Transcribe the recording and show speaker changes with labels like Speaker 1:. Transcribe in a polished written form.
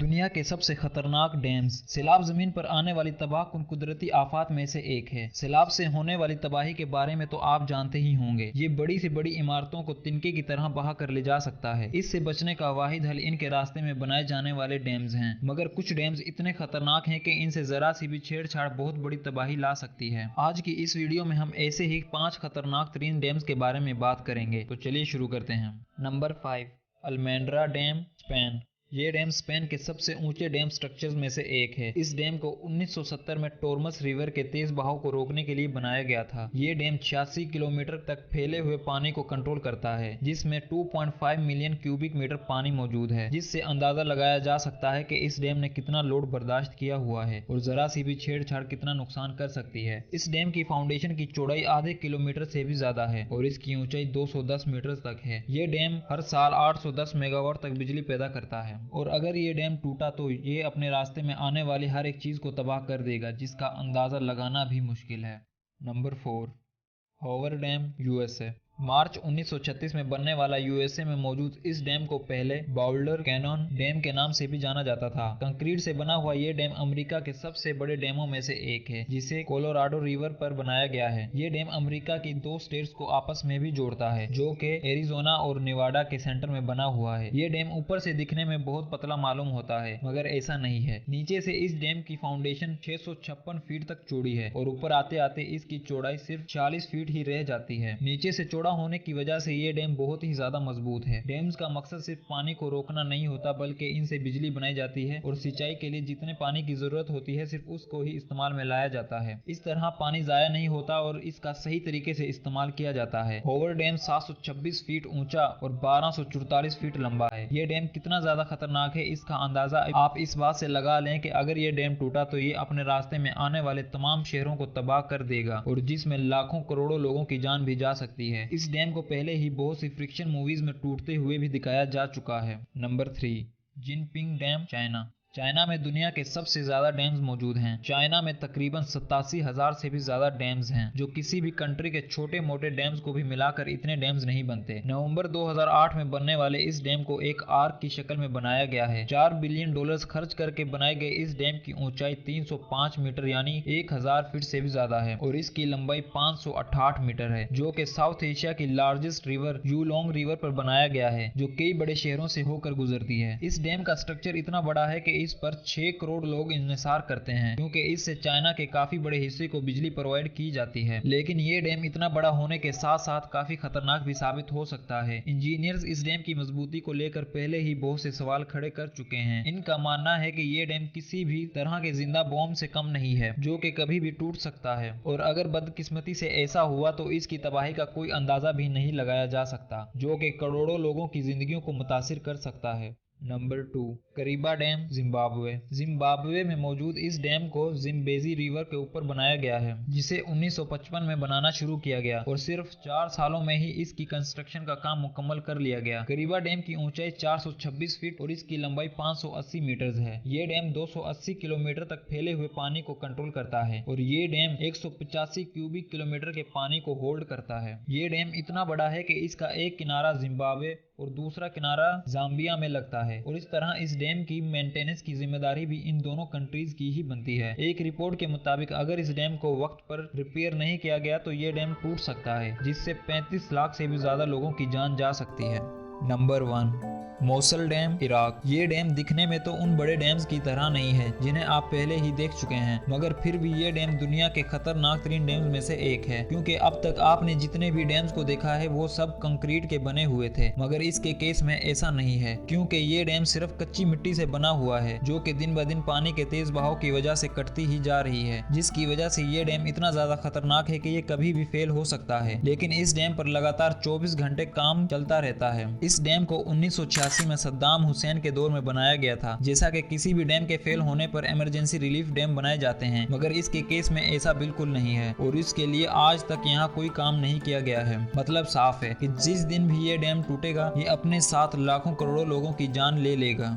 Speaker 1: दुनिया के सबसे खतरनाक डैम्स। सैलाब जमीन पर आने वाली तबाहकुन कुदरती आफात में से एक है। सैलाब से होने वाली तबाही के बारे में तो आप जानते ही होंगे। ये बड़ी से बड़ी इमारतों को तिनके की तरह बहा कर ले जा सकता है। इससे बचने का वाहिद हल इनके रास्ते में बनाए जाने वाले डैम्स हैं। मगर कुछ डैम्स इतने खतरनाक हैं कि इनसे जरा सी भी छेड़छाड़ बहुत बड़ी तबाही ला सकती है। आज की इस वीडियो में हम ऐसे ही 5 खतरनाक तरीन डैम्स के बारे में बात करेंगे। तो चलिए शुरू करते हैं। Number 5, Almendra dam, Spain. ये डैम स्पेन के सबसे ऊंचे डैम स्ट्रक्चर्स में से एक है। इस डैम को 1970 में टोरमस रिवर के तेज बहाव को रोकने के लिए बनाया गया था। ये डैम 86 किलोमीटर तक फैले हुए पानी को कंट्रोल करता है, जिसमें 2.5 मिलियन क्यूबिक मीटर पानी मौजूद है, जिससे अंदाजा लगाया जा सकता है कि इस डैम ने कितना लोड बर्दाश्त किया हुआ है और जरा सी भी छेड़छाड़ कितना नुकसान कर सकती है। इस डैम की फाउंडेशन की चौड़ाई आधे किलोमीटर से भी ज्यादा है और इसकी ऊंचाई 210 मीटर तक है। ये डैम हर साल 810 मेगावाट तक बिजली पैदा करता है और अगर ये डैम टूटा तो ये अपने रास्ते में आने वाली हर एक चीज को तबाह कर देगा, जिसका अंदाजा लगाना भी मुश्किल है। Number 4, Hoover dam, USA. March 1936 में बनने वाला यूएसए में मौजूद इस डैम को पहले बाउल्डर कैनॉन डैम के नाम से भी जाना जाता था। कंक्रीट से बना हुआ ये डैम अमेरिका के सबसे बड़े डैमों में से एक है, जिसे कोलोराडो रिवर पर बनाया गया है। ये डैम अमेरिका की 2 स्टेट्स को आपस में भी जोड़ता है, जो कि एरिजोना और नेवाडा के सेंटर में बना हुआ है। ये डैम ऊपर से दिखने में बहुत पतला मालूम होता है, मगर ऐसा नहीं है। नीचे से इस डैम की फाउंडेशन 656 फीट तक चौड़ी है और ऊपर आते आते इसकी चौड़ाई सिर्फ 40 फीट ही रह जाती है। नीचे से चौड़ा होने की वजह से ये डैम बहुत ही ज्यादा मजबूत है। डैम्स का मकसद सिर्फ पानी को रोकना नहीं होता, बल्कि इनसे बिजली बनाई जाती है और सिंचाई के लिए जितने पानी की जरूरत होती है सिर्फ उसको ही इस्तेमाल में लाया जाता है। इस तरह पानी जाया नहीं होता और इसका सही तरीके से इस्तेमाल किया जाता है। हॉवर डैम 726 फीट ऊंचा और 1244 फीट लंबा है। ये डैम कितना ज्यादा खतरनाक है, इसका अंदाजा आप इस बात से लगा लें कि अगर ये डैम टूटा तो ये अपने रास्ते में आने वाले तमाम शहरों को तबाह कर देगा और जिसमें लाखों करोड़ों लोगों की जान भी जा सकती है। इस डैम को पहले ही बहुत सी फ्रिक्शन मूवीज में टूटते हुए भी दिखाया जा चुका है। Number 3, Jinping dam, China. China में दुनिया के सबसे ज्यादा डैम्स मौजूद हैं। चाइना में तकरीबन 87,000 से भी ज्यादा डैम्स हैं, जो किसी भी कंट्री के छोटे मोटे डैम्स को भी मिलाकर इतने डैम्स नहीं बनते। नवंबर 2008 में बनने वाले इस डैम को एक आर्क की शक्ल में बनाया गया है। $4 बिलियन खर्च करके बनाए गए इस डैम की ऊंचाई 305 मीटर यानी 1000 फीट से भी ज्यादा है और इसकी लंबाई 568 मीटर है, जो कि साउथ एशिया की लार्जेस्ट रिवर यूलोंग रिवर पर बनाया गया है, जो कई बड़े शहरों से होकर गुजरती है। इस डैम का स्ट्रक्चर इतना बड़ा है कि इस पर 6 करोड़ लोग इंतजार करते हैं, क्योंकि इससे चाइना के काफी बड़े हिस्से को बिजली प्रोवाइड की जाती है। लेकिन ये डैम इतना बड़ा होने के साथ साथ काफी खतरनाक भी साबित हो सकता है। इंजीनियर्स इस डैम की मजबूती को लेकर पहले ही बहुत से सवाल खड़े कर चुके हैं। इनका मानना है कि ये डैम किसी भी तरह के जिंदा बॉम्ब से कम नहीं है, जो कि कभी भी टूट सकता है और अगर बदकिस्मती से ऐसा हुआ तो इसकी तबाही का कोई अंदाजा भी नहीं लगाया जा सकता, जो कि करोड़ों लोगों की जिंदगियों को मुतासिर कर सकता है। Number 2, Kariba dam, Zimbabwe. Zimbabwe में मौजूद इस डैम को जिम्बेजी रिवर के ऊपर बनाया गया है, जिसे 1955 में बनाना शुरू किया गया और सिर्फ 4 सालों में ही इसकी कंस्ट्रक्शन का काम मुकम्मल कर लिया गया। करीबा डैम की ऊंचाई 426 फीट और इसकी लंबाई 580 मीटर है। ये डैम 280 किलोमीटर तक फैले हुए पानी को कंट्रोल करता है और ये डैम 185 क्यूबिक किलोमीटर के पानी को होल्ड करता है। ये डैम इतना बड़ा है कि इसका एक किनारा जिम्बाब्वे और दूसरा किनारा जाम्बिया में लगता है और इस तरह इस डैम की मेंटेनेंस की जिम्मेदारी भी इन दोनों कंट्रीज की ही बनती है। एक रिपोर्ट के मुताबिक अगर इस डैम को वक्त पर रिपेयर नहीं किया गया तो ये डैम टूट सकता है, जिससे 35 लाख से भी ज्यादा लोगों की जान जा सकती है। Number 1, Mosul dam, Iraq. ये डैम दिखने में तो उन बड़े डैम्स की तरह नहीं है जिन्हें आप पहले ही देख चुके हैं, मगर फिर भी ये डैम दुनिया के खतरनाक तरीन डैम्स में से एक है, क्योंकि अब तक आपने जितने भी डैम्स को देखा है वो सब कंक्रीट के बने हुए थे। मगर इसके केस में ऐसा नहीं है, क्योंकि ये डैम सिर्फ कच्ची मिट्टी से बना हुआ है, जो कि दिन ब दिन पानी के तेज बहाव की वजह से कटती ही जा रही है, जिसकी वजह से ये डैम इतना ज्यादा खतरनाक है कि ये कभी भी फेल हो सकता है। लेकिन इस डैम पर लगातार 24 घंटे काम चलता रहता है। इस डैम को 1986 में सद्दाम हुसैन के दौर में बनाया गया था। जैसा कि किसी भी डैम के फेल होने पर इमरजेंसी रिलीफ डैम बनाए जाते हैं, मगर इसके केस में ऐसा बिल्कुल नहीं है और इसके लिए आज तक यहाँ कोई काम नहीं किया गया है। मतलब साफ है कि जिस दिन भी ये डैम टूटेगा ये अपने साथ लाखों करोड़ों लोगों की जान ले लेगा।